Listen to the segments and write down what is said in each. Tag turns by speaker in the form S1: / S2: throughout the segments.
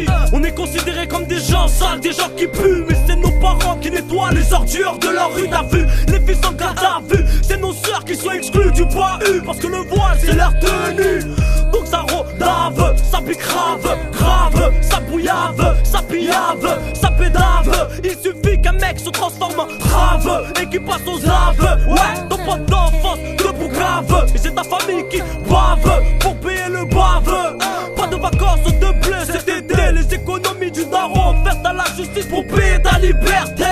S1: ici. On est considérés comme des gens sales, des gens qui puent. Mais c'est nos parents qui nettoient les ordures de leur rue. T'as vu, les filles sont garde à vue. C'est nos sœurs qui sont exclues du bahut, parce que le voile c'est leur tenue. Donc ça rodave, ça pique grave, grave, ça bouillave, ça pillave, ça pédave. Il suffit qu'un mec se transforme en rave et qu'il passe aux aves. Ouais, ton pote d'enfance de boucave. Et c'est ta famille qui bave pour payer le bave. Pas de vacances de blé cet été. Les économies du daron faites à la justice pour payer ta liberté.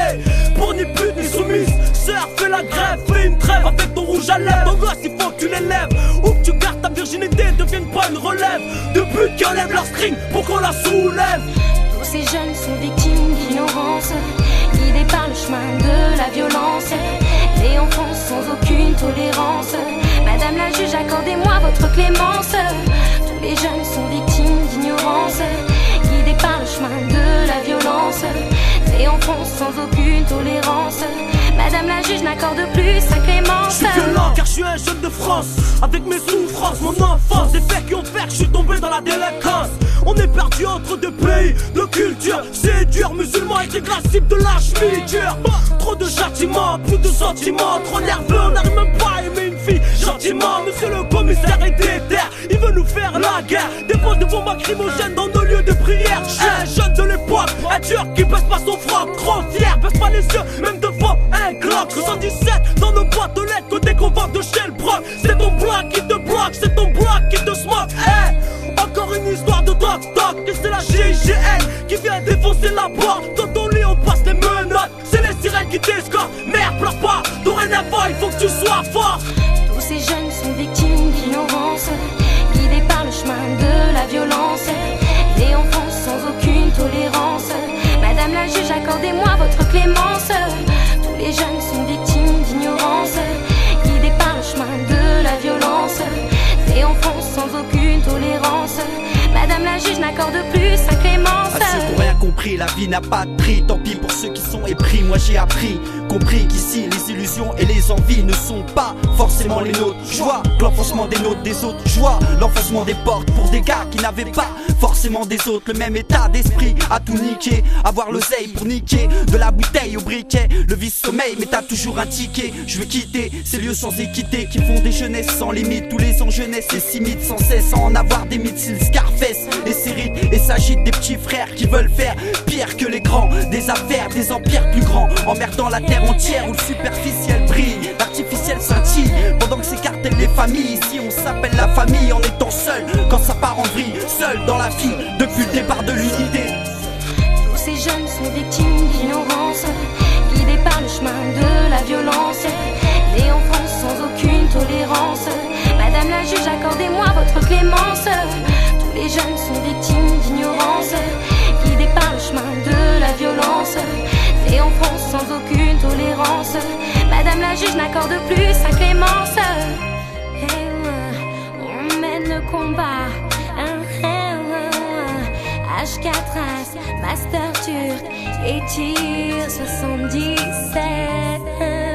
S1: Pour ni pute ni soumise, sœur fais la grève, fais une trêve avec ton rouge à lèvres. Ton gosse il faut que tu l'élèves ou que tu gardes ta virginité, devienne pas une relève de putes qui enlèvent leur string pour qu'on la soulève.
S2: Tous ces jeunes sont victimes d'ignorance, guidés par le chemin de la violence. Les enfants sans aucune tolérance. Madame la juge, accordez-moi votre clémence. Tous les jeunes sont victimes d'ignorance, guidés par le chemin de la violence. Les enfants sans aucune tolérance. Madame la juge n'accorde plus sa clémence.
S1: Je suis violent car je suis un jeune de France, avec mes souffrances, mon enfance, des faits qui ont fait que je suis tombé dans la délinquance. On est perdu entre deux pays, de culture, c'est dur. Musulmans et la cible de la chemiture. Trop de châtiments, plus de sentiments. Trop nerveux, on n'arrive même pas à aimer une fille gentiment. Monsieur le commissaire est déter, il veut nous faire la guerre. Dépose de bombes lacrymogènes dans nos lieux de prière. Je suis un jeune de l'époque, un turc qui baisse pas son froc. Trop fier, baisse pas les yeux, même devant un Glock 77 dans nos boîtes de lettres côté convoque de chez le Broc. C'est ton bloc qui te bloque, c'est ton bloc qui te smoke. Encore une histoire de toc-toc. Et c'est la GIGN qui vient défoncer la porte. Dans ton lit on passe les menottes, c'est les sirènes qui t'escortent. Merde, pleure pas, dorénavant il faut que tu sois fort.
S2: Tous ces jeunes sont victimes d'ignorance, guidés par le chemin de la violence. Les enfants sans aucune tolérance. Madame la juge, accordez-moi votre clémence. Tous les jeunes sont victimes d'ignorance, guidés par le chemin de la violence. Les enfants sans aucune tolérance. Madame la juge n'accorde plus sa clémence.
S3: À ceux qui n'ont rien compris, la vie n'a pas de prix. Tant pis pour ceux qui sont épris. Moi j'ai appris, compris qu'ici les illusions et les envies ne sont pas forcément les nôtres. Je vois l'enfoncement des nôtres des autres. Je vois l'enfoncement des portes pour des gars qui n'avaient pas forcément des autres. Le même état d'esprit à tout niquer, avoir l'oseille pour niquer. De la bouteille au briquet, le vice sommeil mais t'as toujours un ticket. Je veux quitter ces lieux sans équité qui font des jeunesses sans limite. Tous les ans jeunesse et s'imitent sans cesse sans en avoir des missiles Scarface et s'irritent et s'agitent des petits frères qui veulent faire pire que les grands. Des affaires, des empires plus grands, emmerdant la terre entière où le superficiel brille, l'artificiel scintille. Pendant que s'écartèlent les familles, ici on s'appelle la famille en étant seul quand ça part en vrille, seul dans la vie depuis le départ de l'unité.
S2: Tous ces jeunes sont victimes d'ignorance, guidés par le chemin de la violence. Les enfants sans aucune tolérance. Madame la juge, accordez-moi votre clémence. Tous les jeunes sont victimes d'ignorance, guidés par le chemin de la violence. Les enfants sans aucune tolérance. Madame la juge n'accorde plus sa clémence. On mène le combat. H4As, Master Turc et Tir 77.